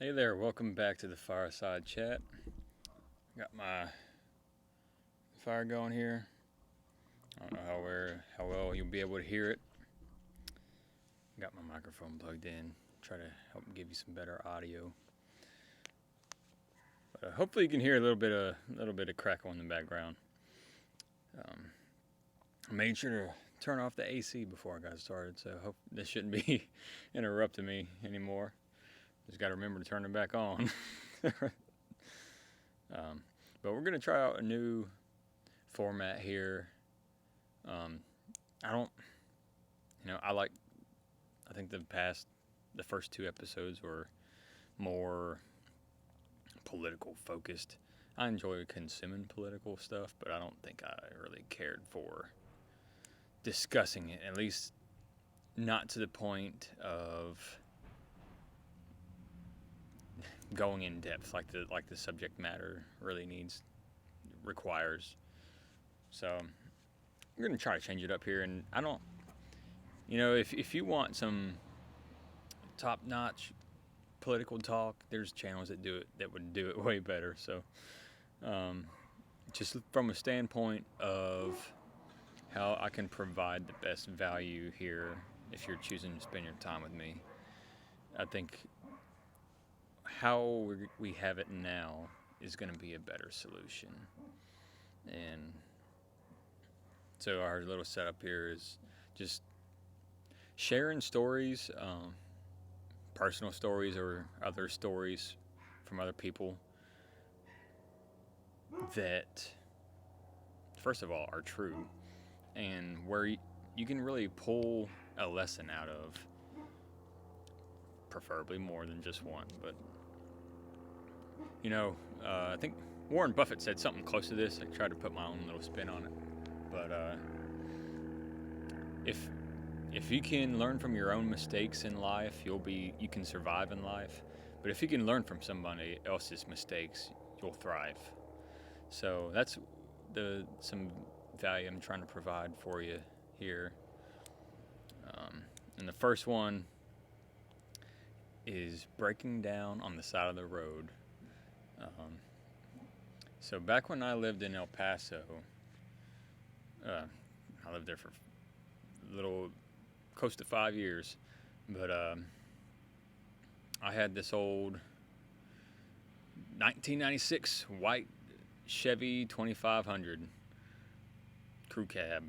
Hey there, welcome back to the Fireside chat. Got my fire going here. I don't know how well you'll be able to hear it. Got my microphone plugged in. Try to help give you some better audio. But hopefully you can hear a little bit of crackle in the background. I made sure to turn off the AC before I got started, so I hope this shouldn't be interrupting me anymore. Just got to remember to turn it back on. But we're gonna try out a new format here. Um, I don't, I like. I think the first two episodes were more political focused. I enjoy consuming political stuff, but I don't think I really cared for discussing it. At least not to the point of going in depth like the subject matter really requires. So we're gonna try to change it up here, and I don't. If you want some top notch political talk, there's channels that would do it way better. So, um, just from a standpoint of how I can provide the best value here, if you're choosing to spend your time with me, I think how we have it now is going to be a better solution. And so our little setup here is just sharing stories, personal stories or other stories from other people that, first of all, are true and where you can really pull a lesson out of, preferably more than just one. But, I think Warren Buffett said something close to this. I tried to put my own little spin on it. But if if you can learn from your own mistakes in life, you can survive in life. But if you can learn from somebody else's mistakes, you'll thrive. So that's some value I'm trying to provide for you here. And the first one is breaking down on the side of the road. So back when I lived in El Paso, I lived there for a little close to 5 years, but I had this old 1996 white Chevy 2500 crew cab,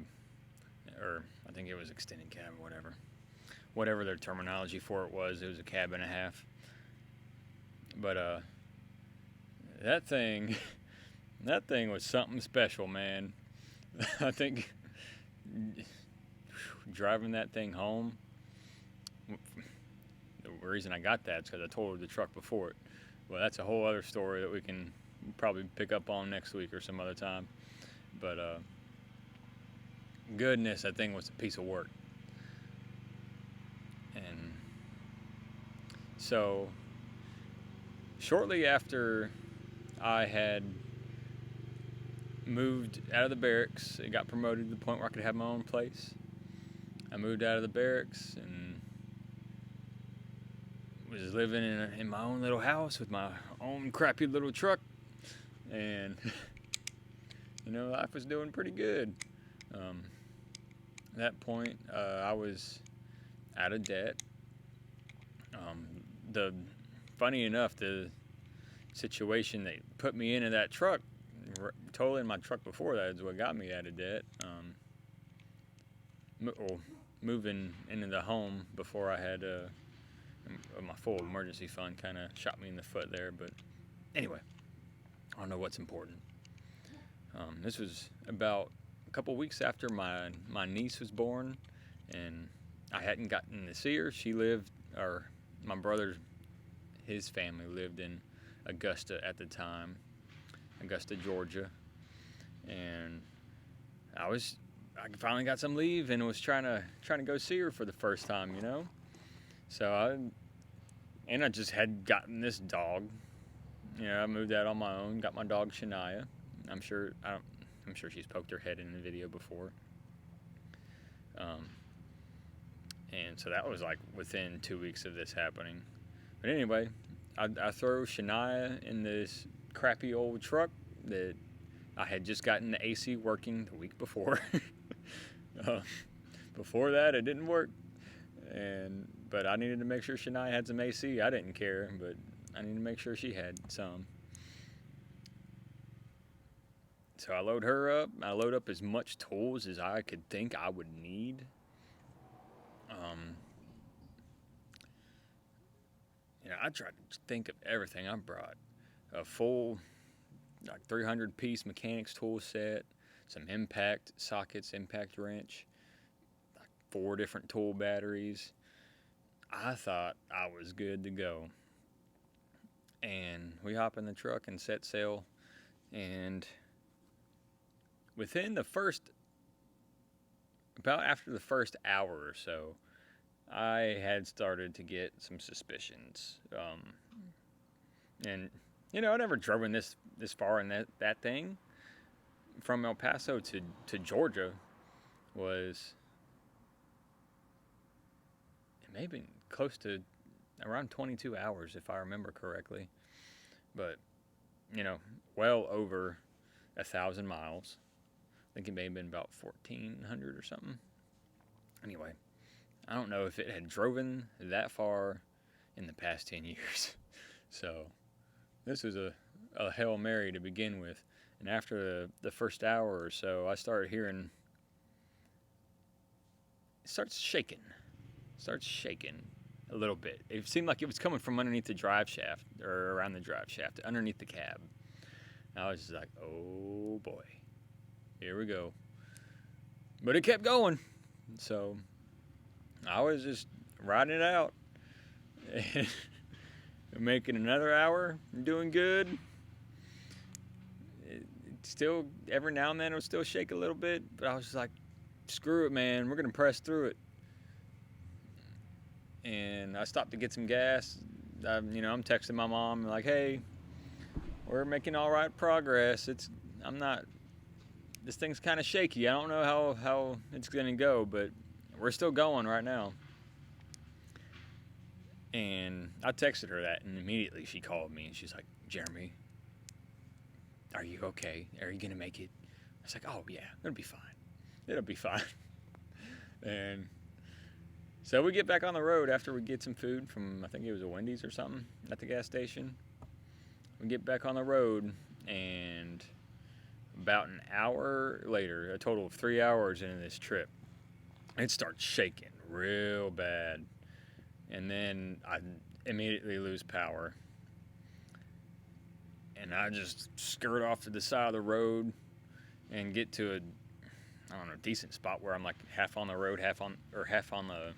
or I think it was extended cab or whatever their terminology for it was. It was a cab and a half. But that thing that thing was something special, man. I think driving that thing home, the reason I got that is because I totaled the truck before it. Well, that's a whole other story that we can probably pick up on next week or some other time. But goodness, that thing was a piece of work. And so shortly after I had moved out of the barracks, it got promoted to the point where I could have my own place. I moved out of the barracks and was living in my own little house with my own crappy little truck, and life was doing pretty good. At that point, I was out of debt. The funny enough, the situation that put me into that truck, totally in my truck before that, is what got me out of debt. Moving into the home before I had my full emergency fund kind of shot me in the foot there. But anyway, I don't know what's important. This was about a couple weeks after my niece was born, and I hadn't gotten to see her. My brother, his family lived in Augusta at the time, Augusta, Georgia, and I finally got some leave and was trying to go see her for the first time, So I just had gotten this dog. I moved out on my own, got my dog Shania. I'm sure she's poked her head in the video before. And so that was like within 2 weeks of this happening. But anyway, I throw Shania in this crappy old truck that I had just gotten the AC working the week before. uh, Before that, it didn't work, but I needed to make sure Shania had some AC. I didn't care, but I needed to make sure she had some. So I load her up. I load up as much tools as I could think I would need. Um, I tried to think of everything. I brought a full, like 300-piece mechanics tool set, some impact sockets, impact wrench, like 4 different tool batteries. I thought I was good to go. And we hop in the truck and set sail. And within about after the first hour or so, I had started to get some suspicions. And I never driven this far in that thing. From El Paso to Georgia was, it may have been close to around 22 hours if I remember correctly. But, well over 1,000 miles. I think it may have been about 1,400 or something. Anyway, I don't know if it had driven that far in the past 10 years. So this was a Hail Mary to begin with. And after the first hour or so, I started hearing, it starts shaking a little bit. It seemed like it was coming from underneath the drive shaft, or around the drive shaft, underneath the cab. And I was just like, oh boy, here we go. But it kept going. So I was just riding it out. And making another hour, doing good. It still, every now and then, it would still shake a little bit. But I was just like, screw it, man. We're going to press through it. And I stopped to get some gas. I'm texting my mom like, hey, we're making all right progress. This thing's kind of shaky. I don't know how it's going to go, but we're still going right now. And I texted her that, and immediately she called me, and she's like, Jeremy, are you okay? Are you going to make it? I was like, oh, yeah, it'll be fine. It'll be fine. And so we get back on the road after we get some food from, I think it was a Wendy's or something at the gas station. We get back on the road, and about an hour later, a total of 3 hours into this trip, it starts shaking real bad. And then I immediately lose power. And I just skirt off to the side of the road and get to a decent spot where I'm like half on the road, half on the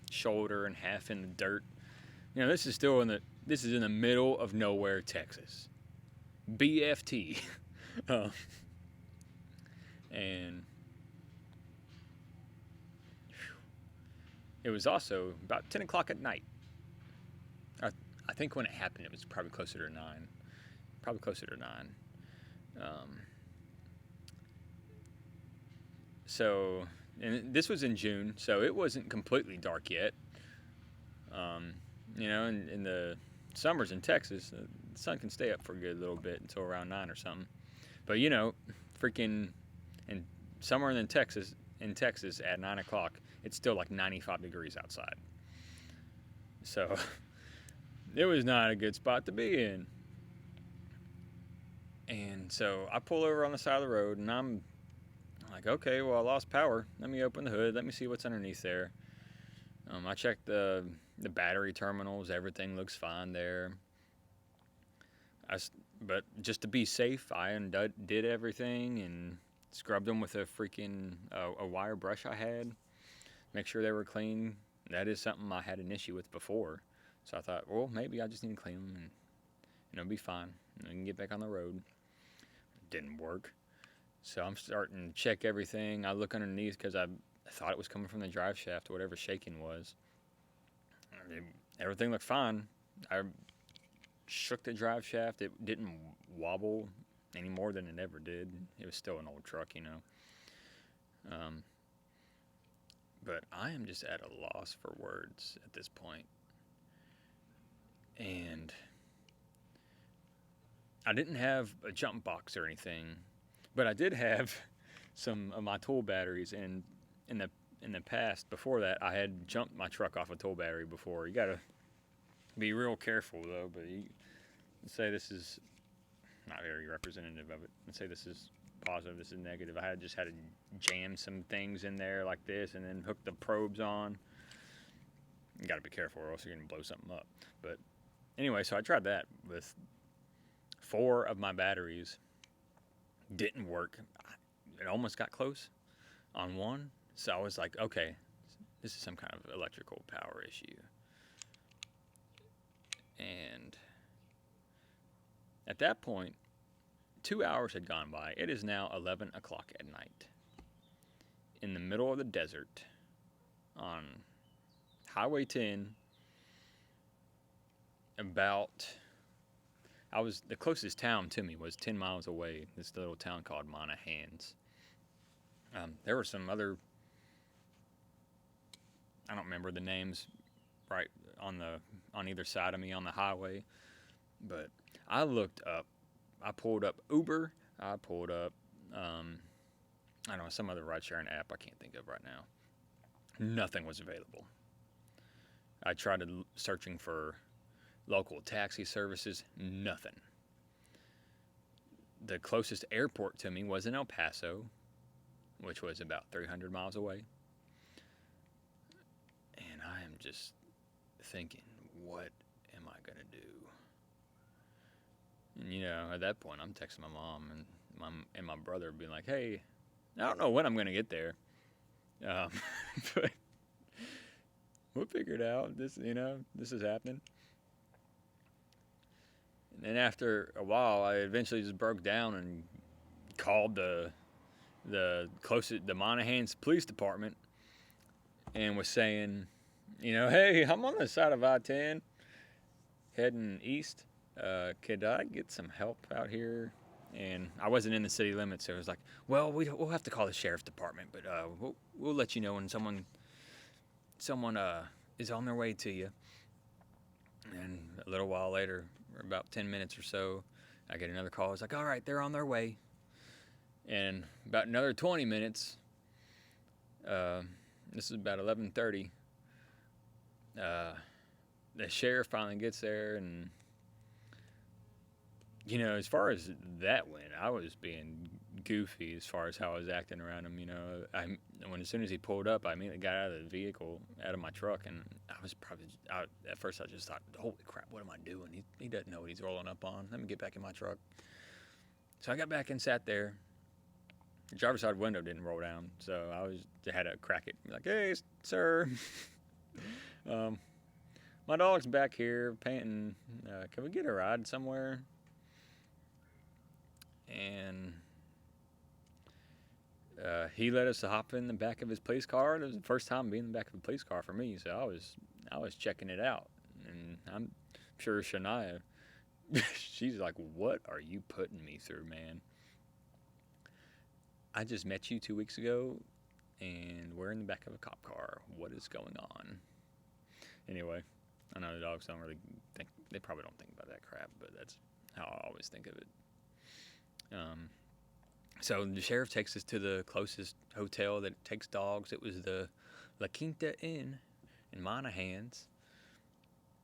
shoulder and half in the dirt. This is in the middle of nowhere, Texas. BFT. And it was also about 10 o'clock at night. I think when it happened, it was probably closer to 9. So, and this was in June, so it wasn't completely dark yet. In the summers in Texas, the sun can stay up for a good little bit until around 9 or something. But freaking, and somewhere in Texas at 9 o'clock, it's still like 95 degrees outside. So it was not a good spot to be in. And so I pull over on the side of the road, and I'm like, okay, well, I lost power. Let me open the hood. Let me see what's underneath there. I checked the battery terminals. Everything looks fine there. But just to be safe, I undid everything and scrubbed them with a freaking a wire brush I had. Make sure they were clean. That is something I had an issue with before. So I thought, well, maybe I just need to clean them and it'll be fine. And I can get back on the road. It didn't work. So I'm starting to check everything. I look underneath because I thought it was coming from the drive shaft or whatever shaking was. Everything looked fine. I shook the drive shaft. It didn't wobble any more than it ever did. It was still an old truck, But I am just at a loss for words at this point. And I didn't have a jump box or anything, but I did have some of my tool batteries. And in the past, before that, I had jumped my truck off a tool battery before. You gotta be real careful though. But you say this is not very representative of it. Let's say this is positive, this is negative. I just had to jam some things in there like this, and then hook the probes on. You got to be careful, or else you're gonna blow something up. But anyway, so I tried that with 4 of my batteries. Didn't work. It almost got close on one, so I was like, okay, this is some kind of electrical power issue. And at that point, 2 hours had gone by. It is now 11 o'clock at night in the middle of the desert on Highway 10. The closest town to me was 10 miles away, this little town called Monahans. There were some other, I don't remember the names right on either side of me on the highway, but I looked up. I pulled up Uber. I pulled up, I don't know, some other ride-sharing app I can't think of right now. Nothing was available. I tried searching for local taxi services. Nothing. The closest airport to me was in El Paso, which was about 300 miles away. And I am just thinking, what am I going to do? And, at that point, I'm texting my mom and my brother being like, hey, I don't know when I'm going to get there. But we'll figure it out. This is happening. And then after a while, I eventually just broke down and called the Monahans Police Department and was saying, hey, I'm on the side of I-10 heading east. Could I get some help out here? And I wasn't in the city limits, so it was like, well, we'll have to call the sheriff's department, but we'll let you know when someone is on their way to you. And a little while later, or about 10 minutes or so, I get another call. It's like, all right, they're on their way. And about another 20 minutes, this is about 11:30, the sheriff finally gets there, and as far as that went, I was being goofy as far as how I was acting around him. As soon as he pulled up, I immediately got out of the vehicle, out of my truck, and at first I just thought, holy crap, what am I doing? He doesn't know what he's rolling up on. Let me get back in my truck. So I got back and sat there. The driver's side window didn't roll down, so I had to crack it. Like, hey, sir, my dog's back here panting. Can we get a ride somewhere? And he let us hop in the back of his police car. It was the first time being in the back of a police car for me, so I was checking it out. And I'm sure Shania, she's like, what are you putting me through, man? I just met you 2 weeks ago, and we're in the back of a cop car. What is going on? Anyway, I know the dogs don't really think, they probably don't think about that crap, but that's how I always think of it. So the sheriff takes us to the closest hotel that takes dogs. It was the La Quinta Inn in Monahans.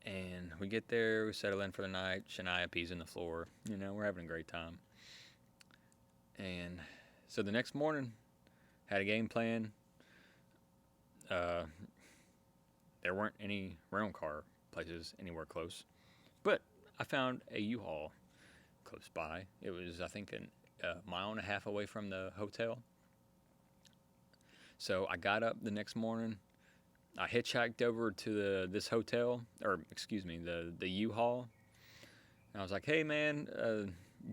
And we get there, we settle in for the night. Shania pees on the floor. We're having a great time. And so the next morning, had a game plan. There weren't any rental car places anywhere close. But I found a U-Haul close by. It was, I think, a mile and a half away from the hotel. So I got up the next morning. I hitchhiked over to this hotel, or excuse me, the U-Haul. And I was like, hey, man,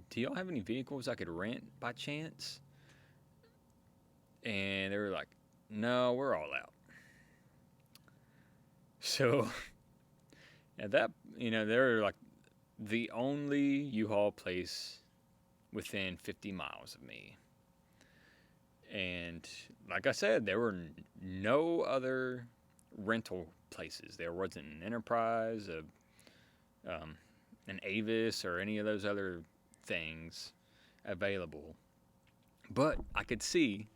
do y'all have any vehicles I could rent by chance? And they were like, no, we're all out. So at that, they were like the only U-Haul place within 50 miles of me. And like I said, there were no other rental places. There wasn't an Enterprise, an Avis, or any of those other things available. But I could see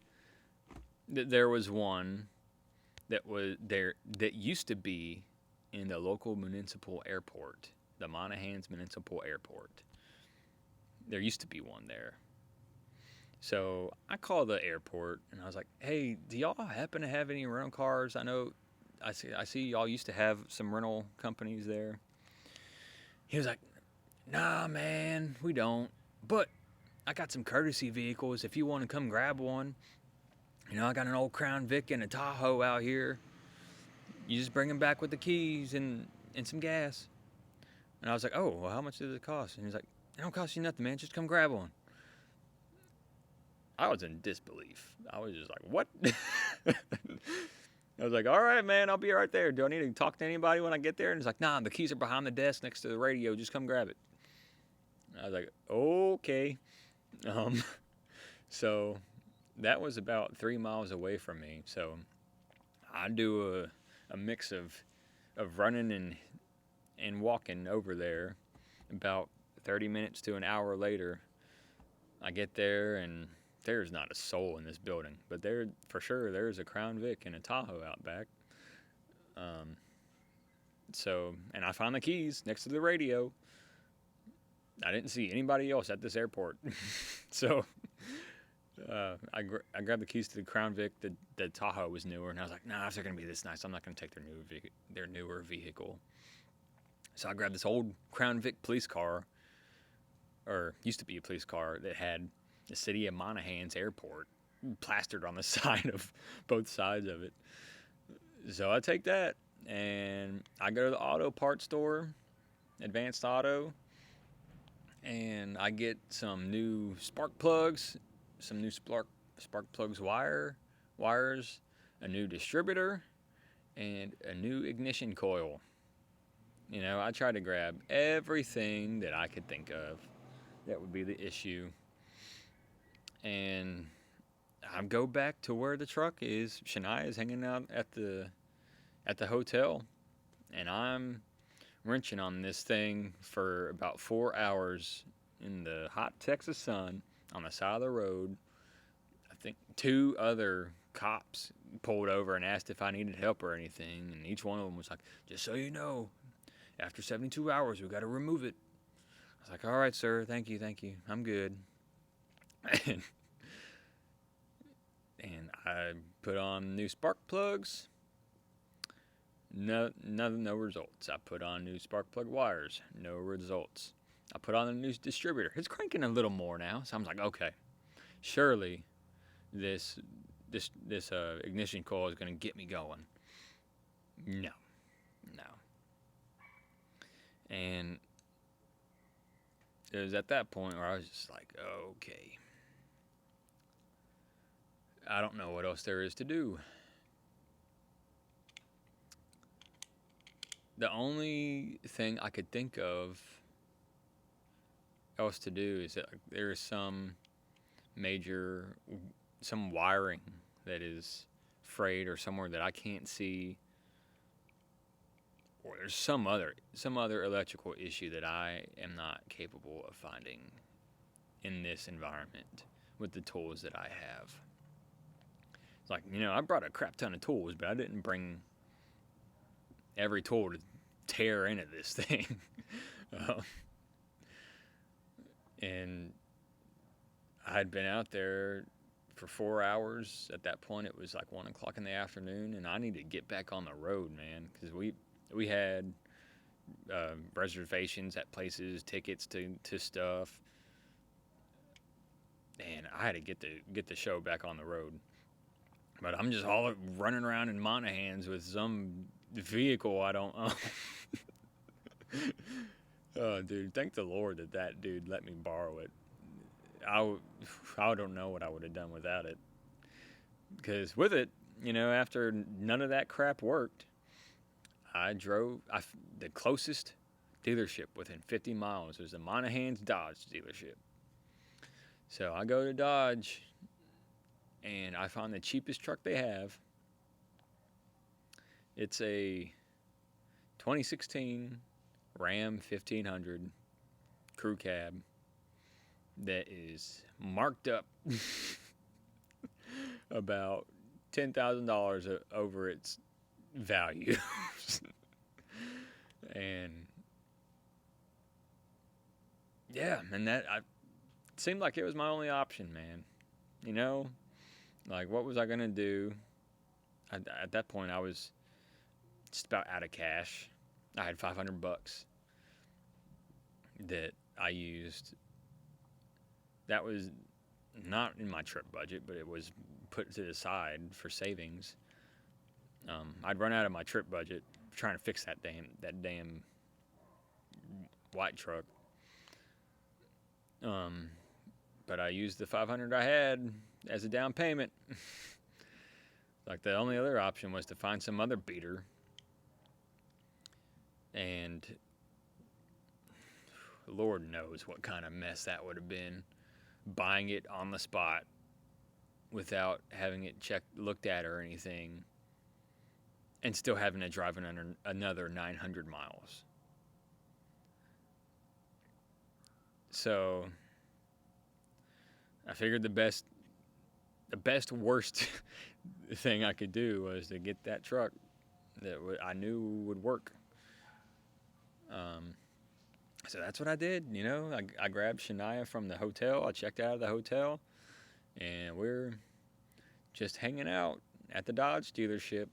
that there was one that was there that used to be in the local municipal airport, the Monahans Municipal Airport. There used to be one there. So I called the airport and I was like, "Hey, do y'all happen to have any rental cars? I know I see y'all used to have some rental companies there." He was like, "Nah, man, we don't. But I got some courtesy vehicles if you want to come grab one. You know, I got an old Crown Vic and a Tahoe out here. You just bring them back with the keys and some gas." And I was like, "Oh, well, how much does it cost?" And he's like, "It don't cost you nothing, man. Just come grab one." I was in disbelief. I was just like, "What?" I was like, "All right, man, I'll be right there. Do I need to talk to anybody when I get there?" And he's like, "Nah, the keys are behind the desk next to the radio. Just come grab it." And I was like, "Okay." So that was about 3 miles away from me. So I do a mix of running and walking over there. About 30 minutes to an hour later, I get there and there's not a soul in this building, but there for sure there's a Crown Vic and a Tahoe out back. And I found the keys next to the radio. I didn't see anybody else at this airport. So I grabbed the keys to the Crown Vic. The Tahoe was newer, and I was like, "Nah, if they're gonna be this nice, I'm not gonna take their newer vehicle." So I grabbed this old Crown Vic police car, or used to be a police car, that had the city of Monahans Airport plastered on the side of both sides of it. So I take that and I go to the auto parts store, Advanced Auto, and I get some new spark plugs, some new spark plugs wires, a new distributor, and a new ignition coil. You know, I tried to grab everything that I could think of that would be the issue. And I go back to where the truck is. Shania is hanging out at the hotel, and I'm wrenching on this thing for about 4 hours in the hot Texas sun on the side of the road. I think 2 other cops pulled over and asked if I needed help or anything, and each one of them was like, "Just so you know, after 72 hours, we got to remove it." I was like, "All right, sir, thank you, I'm good." And I put on new spark plugs. No results. I put on new spark plug wires. No results. I put on a new distributor. It's cranking a little more now, so I'm like, okay, surely this ignition coil is going to get me going. No. And it was at that point where I was just like, okay, I don't know what else there is to do. The only thing I could think of else to do is that there is some wiring that is frayed or somewhere that I can't see, or there's some other electrical issue that I am not capable of finding in this environment with the tools that I have. It's like, I brought a crap ton of tools, but I didn't bring every tool to tear into this thing. And I had been out there for 4 hours. At that point, it was like 1 o'clock in the afternoon, and I needed to get back on the road, man, because we had reservations at places, tickets to stuff, and I had to get the show back on the road. But I'm just all running around in Monahans with some vehicle I don't own. Oh, dude, thank the Lord that dude let me borrow it. I don't know what I would have done without it. Because with it, after none of that crap worked, I drove the closest dealership within 50 miles was the Monahans Dodge dealership. So I go to Dodge, and I found the cheapest truck they have. It's a 2016 Ram 1500 crew cab. that is marked up about $10,000 over its value. And yeah, and that seemed like it was my only option, man. You know, like what was I gonna do? At that point, I was just about out of cash. I had $500 that I used. That was not in my trip budget, but it was put to the side for savings. I'd run out of my trip budget trying to fix that damn white truck. But I used the $500 I had as a down payment. Like the only other option was to find some other beater. And Lord knows what kind of mess that would have been. Buying it on the spot without having it looked at or anything. And still having to drive another 900 miles. So I figured the best worst thing I could do was to get that truck that I knew would work. So that's what I did. You know, I grabbed Shania from the hotel. I checked out of the hotel, and we're just hanging out at the Dodge dealership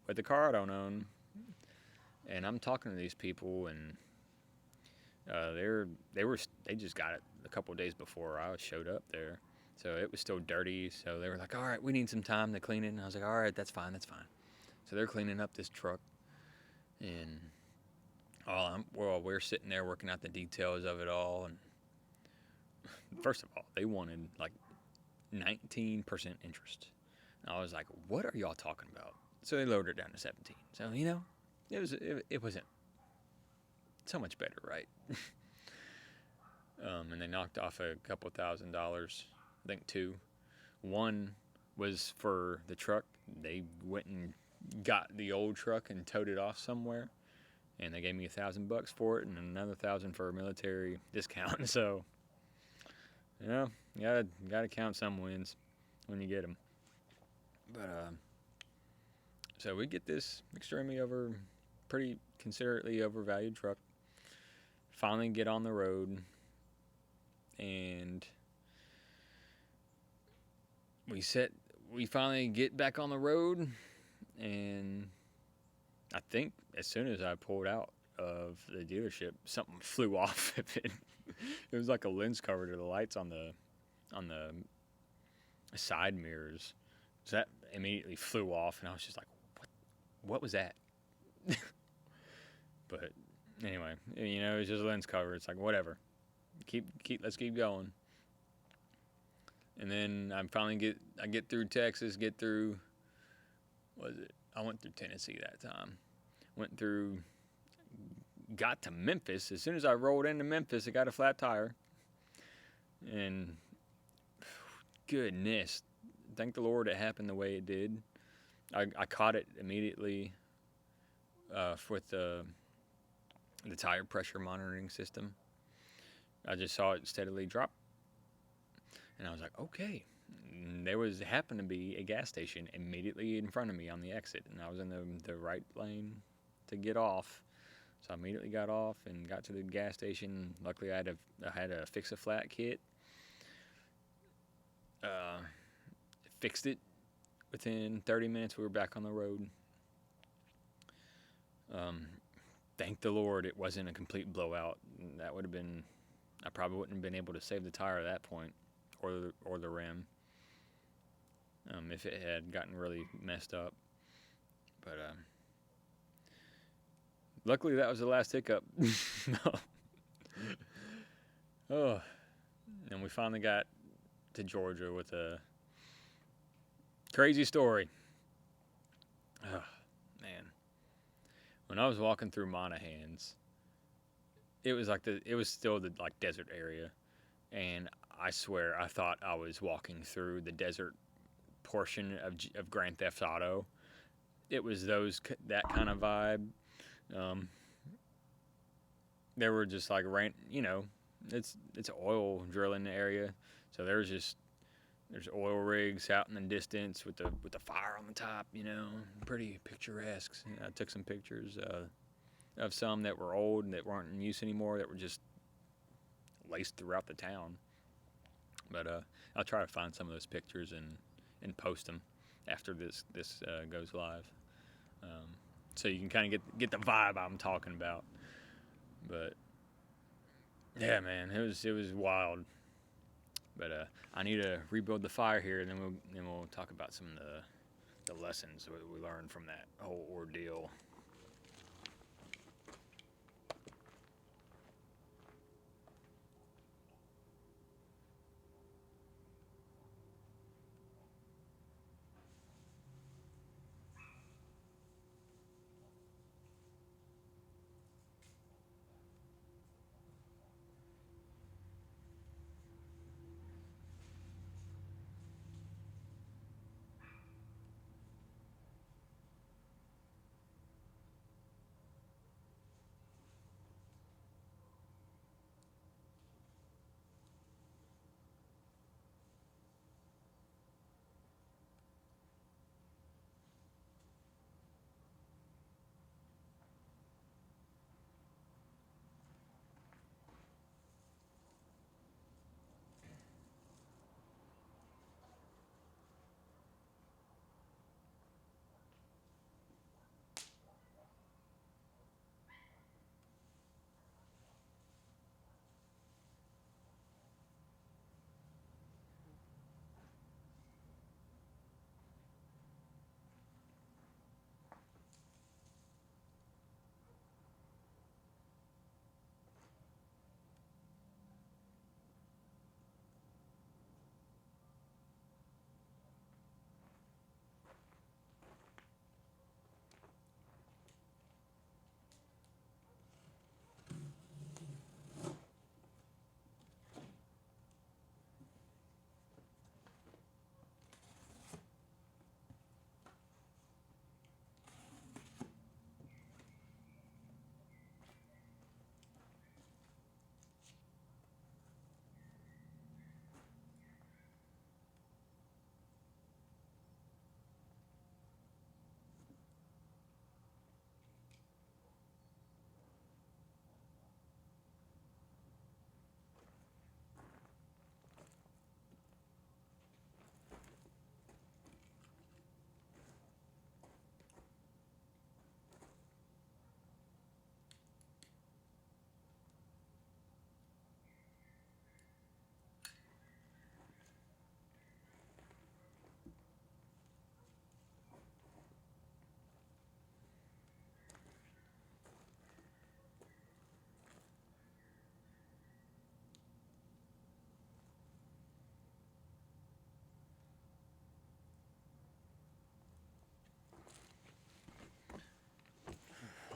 with the car I don't own. And I'm talking to these people, and they just got it a couple of days before I showed up there, so it was still dirty. So they were like, "All right, we need some time to clean it." And I was like, "All right, that's fine." So they're cleaning up this truck, and we're sitting there working out the details of it all. And first of all, they wanted like 19% interest. And I was like, "What are y'all talking about?" So they lowered it down to 17. So it wasn't so much better, right? And they knocked off a couple $1,000, I think two. One was for the truck. They went and got the old truck and towed it off somewhere, and they gave me $1,000 for it, and another $1,000 for a military discount. So, you gotta count some wins when you get them. But so we get this pretty considerately overvalued truck. Finally get on the road, and we finally get back on the road, and I think as soon as I pulled out of the dealership, something flew off of it. It was like a lens cover to the lights on the side mirrors. So that immediately flew off, and I was just like, what was that? But anyway, it was just a lens cover. It's like, whatever. Let's keep going. And then I get through Texas, I went through Tennessee that time. Got to Memphis. As soon as I rolled into Memphis, I got a flat tire. And goodness, thank the Lord it happened the way it did. I caught it immediately with the tire pressure monitoring system. I just saw it steadily drop. And I was like, okay. And there happened to be a gas station immediately in front of me on the exit. And I was in the right lane to get off. So I immediately got off and got to the gas station. Luckily, I had a fix-a-flat kit. Fixed it. Within 30 minutes, we were back on the road. Thank the Lord it wasn't a complete blowout. That would have been... I probably wouldn't have been able to save the tire at that point, or the rim, if it had gotten really messed up. But luckily that was the last hiccup. Oh, and we finally got to Georgia with a crazy story. Oh, man. When I was walking through Monahans, it was still the desert area, and I swear I thought I was walking through the desert portion of Grand Theft Auto. It was that kind of vibe. There were just it's oil drilling area, so there's oil rigs out in the distance with the fire on the top. Pretty picturesque. I took some pictures of some that were old and that weren't in use anymore, that were just laced throughout the town. But I'll try to find some of those pictures and post them after this goes live, so you can kind of get the vibe I'm talking about. But yeah, man, it was wild. But I need to rebuild the fire here, and then we'll talk about some of the lessons we learned from that whole ordeal.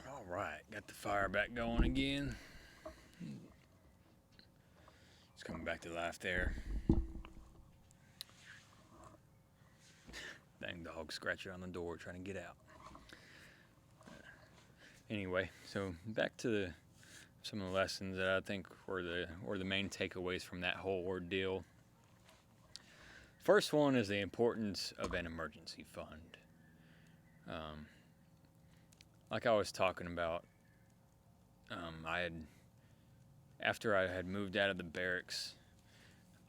All right, got the fire back going again. It's coming back to life there. Dang dog scratching on the door trying to get out. Anyway, so back to some of the lessons that I think were the main takeaways from that whole ordeal. First one is the importance of an emergency fund. Like I was talking about, after I had moved out of the barracks,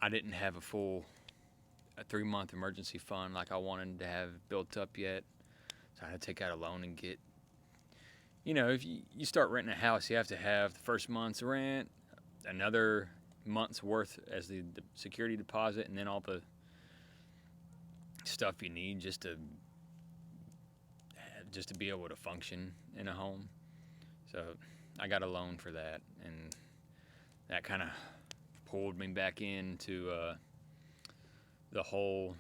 I didn't have a 3-month emergency fund like I wanted to have built up yet. So I had to take out a loan and get, if you start renting a house, you have to have the first month's rent, another month's worth as the security deposit, and then all the stuff you need just to be able to function in a home. So I got a loan for that, and that kind of pulled me back into the whole,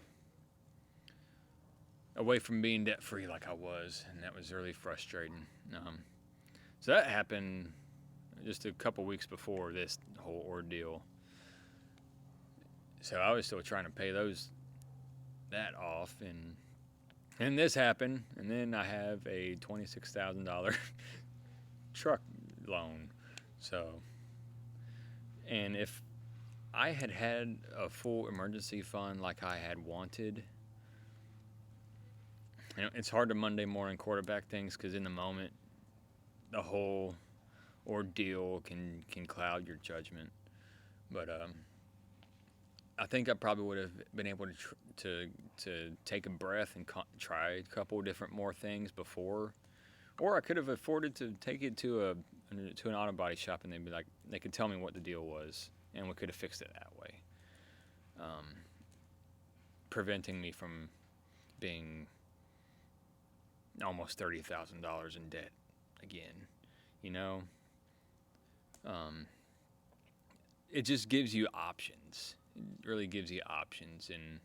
away from being debt free like I was, and that was really frustrating. So that happened just a couple weeks before this whole ordeal. So I was still trying to pay that off, and this happened, and then I have a $26,000 truck loan. So And if I had had a full emergency fund like I had wanted, it's hard to Monday morning quarterback things because in the moment, the whole ordeal can cloud your judgment. But I think I probably would have been able to take a breath and try a couple different more things before, or I could have afforded to take it to an auto body shop and they'd be like, they could tell me what the deal was and we could have fixed it that way, preventing me from being almost $30,000 in debt again. You know, it just gives you options. It really gives you options and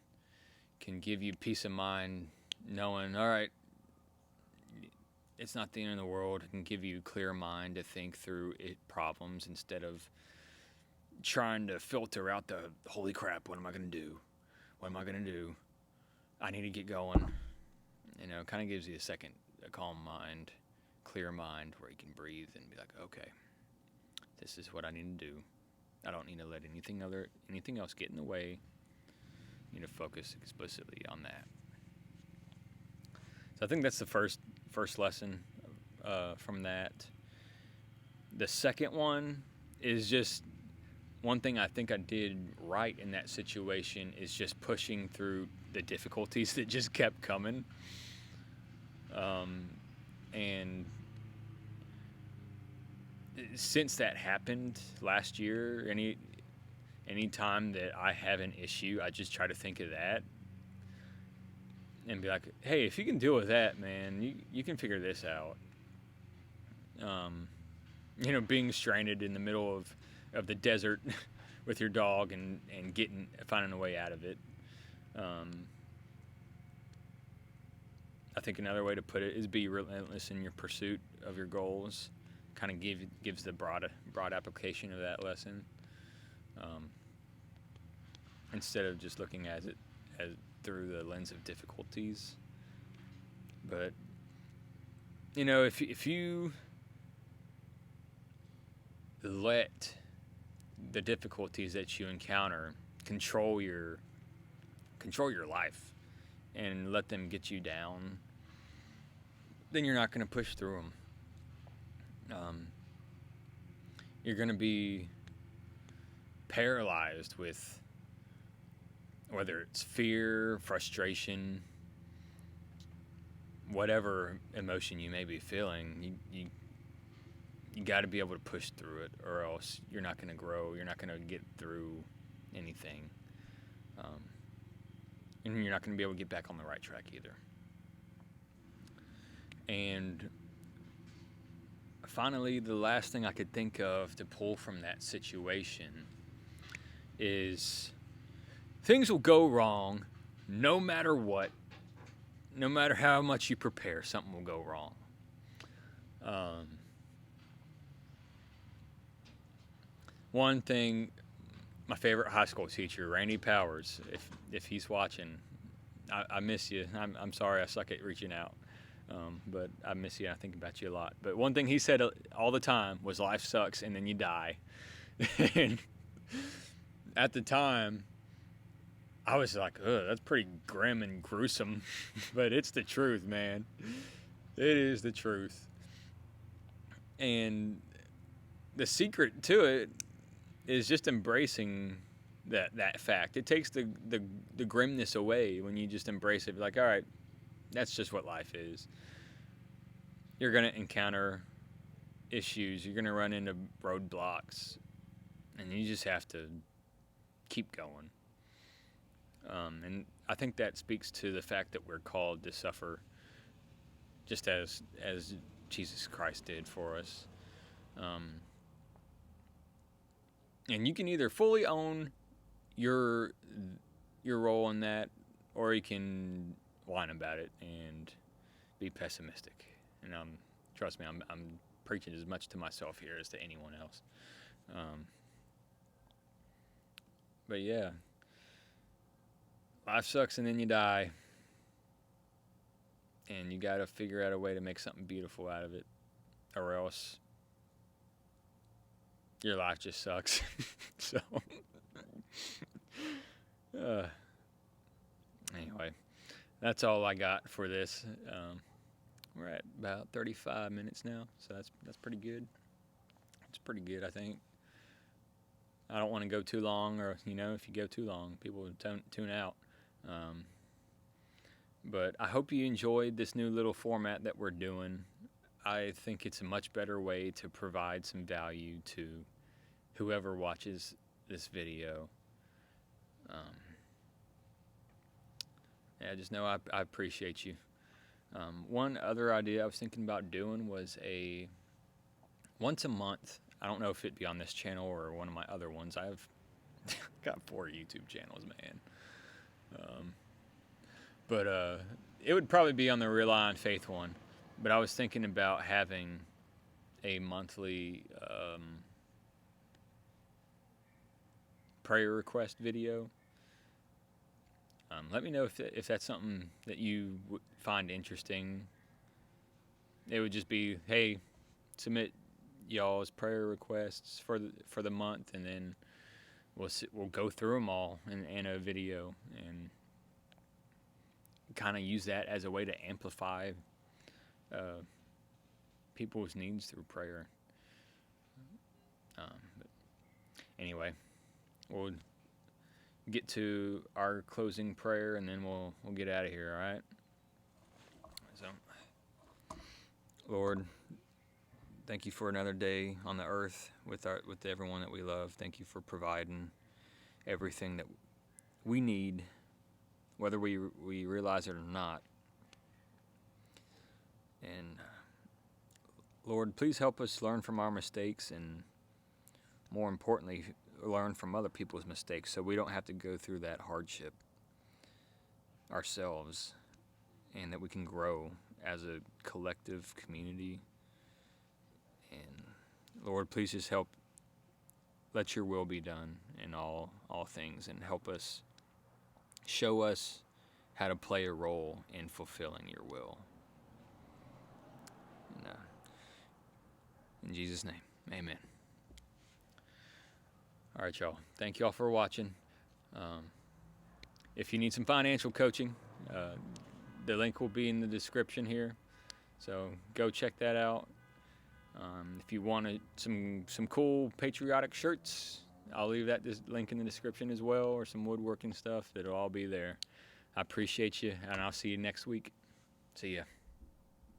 can give you peace of mind knowing, all right, it's not the end of the world. It can give you a clear mind to think through problems instead of trying to filter out the, holy crap, what am I going to do? What am I going to do? I need to get going. You know, it kind of gives you a calm mind, clear mind where you can breathe and be like, okay, this is what I need to do. I don't need to let anything else get in the way. I need to focus explicitly on that. So I think that's the first lesson from that. The second one is just one thing I think I did right in that situation is just pushing through the difficulties that just kept coming. And since that happened last year, any time that I have an issue, I just try to think of that and be like, hey, if you can deal with that, man, you can figure this out. Being stranded in the middle of the desert with your dog and finding a way out of it. I think another way to put it is be relentless in your pursuit of your goals. Kind of gives the broad application of that lesson, instead of just looking at it as through the lens of difficulties. But if you let the difficulties that you encounter control your life and let them get you down, then you're not going to push through them. You're going to be paralyzed with whether it's fear, frustration, whatever emotion you may be feeling. You got to be able to push through it, or else you're not going to grow. You're not going to get through anything, and you're not going to be able to get back on the right track either. And finally, the last thing I could think of to pull from that situation is things will go wrong no matter what. No matter how much you prepare, something will go wrong. One thing, my favorite high school teacher, Randy Powers, if he's watching, I miss you. I'm sorry I suck at reaching out. But I miss you. I think about you a lot. But one thing he said all the time was life sucks and then you die. And at the time, I was like, ugh, that's pretty grim and gruesome. But it's the truth, man. It is the truth. And the secret to it is just embracing that fact. It takes the grimness away when you just embrace it. Be like, all right, that's just what life is. You're going to encounter issues. You're going to run into roadblocks. And you just have to keep going. And I think that speaks to the fact that we're called to suffer just as Jesus Christ did for us. And you can either fully own your role in that, or you can whine about it and be pessimistic. And trust me, I'm preaching as much to myself here as to anyone else. But yeah, life sucks and then you die, and you got to figure out a way to make something beautiful out of it, or else your life just sucks. So, uh, anyway, that's all I got for this. We're at about 35 minutes now, so that's pretty good. It's pretty good, I think. I don't want to go too long, or if you go too long, people will tune out. Um, but I hope you enjoyed this new little format that we're doing. I think it's a much better way to provide some value to whoever watches this video. Yeah, just know I appreciate you. One other idea I was thinking about doing was a once a month. I don't know if it'd be on this channel or one of my other ones. I've got 4 YouTube channels, man. But it would probably be on the Rely on Faith one. But I was thinking about having a monthly prayer request video. Let me know if that's something that you would find interesting. It would just be, hey, submit y'all's prayer requests for the month, and then we'll go through them all in a video and kind of use that as a way to amplify people's needs through prayer. But anyway, we'll get to our closing prayer, and then we'll get out of here. All right. So, Lord, thank you for another day on the earth with everyone that we love. Thank you for providing everything that we need, whether we realize it or not. And Lord, please help us learn from our mistakes, and more importantly, learn from other people's mistakes, so we don't have to go through that hardship ourselves, and that we can grow as a collective community. And Lord, please just let your will be done in all things, and show us how to play a role in fulfilling your will. And, in Jesus' name, amen. All right, y'all. Thank y'all for watching. If you need some financial coaching, the link will be in the description here. So go check that out. If you want some cool patriotic shirts, I'll leave that link in the description as well, or some woodworking stuff. It'll all be there. I appreciate you, and I'll see you next week. See ya.